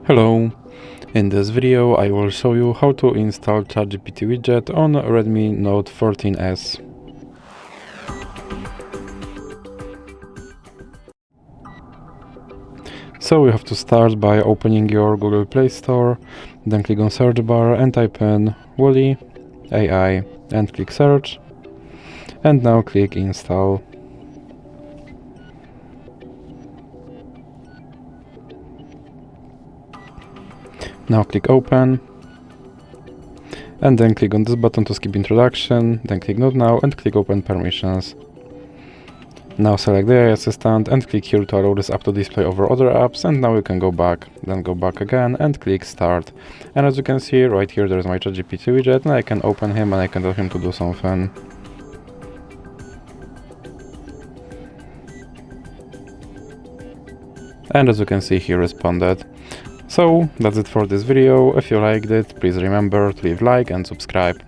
Hello! In this video I will show you how to install ChatGPT Widget on Redmi Note 14S. So you have to start by opening your Google Play Store, then click on search bar and type in Woolly.AI and click search, and now click install. Now click open, and then click on this button to skip introduction, then click not now and click open permissions. Now select the AI assistant and click here to allow this app to display over other apps, and now you can go back, then go back again and click start. And as you can see right here there is my ChatGPT widget, and I can open him and I can tell him to do something. And as you can see he responded. So that's it for this video. If you liked it, please remember to leave a like and subscribe.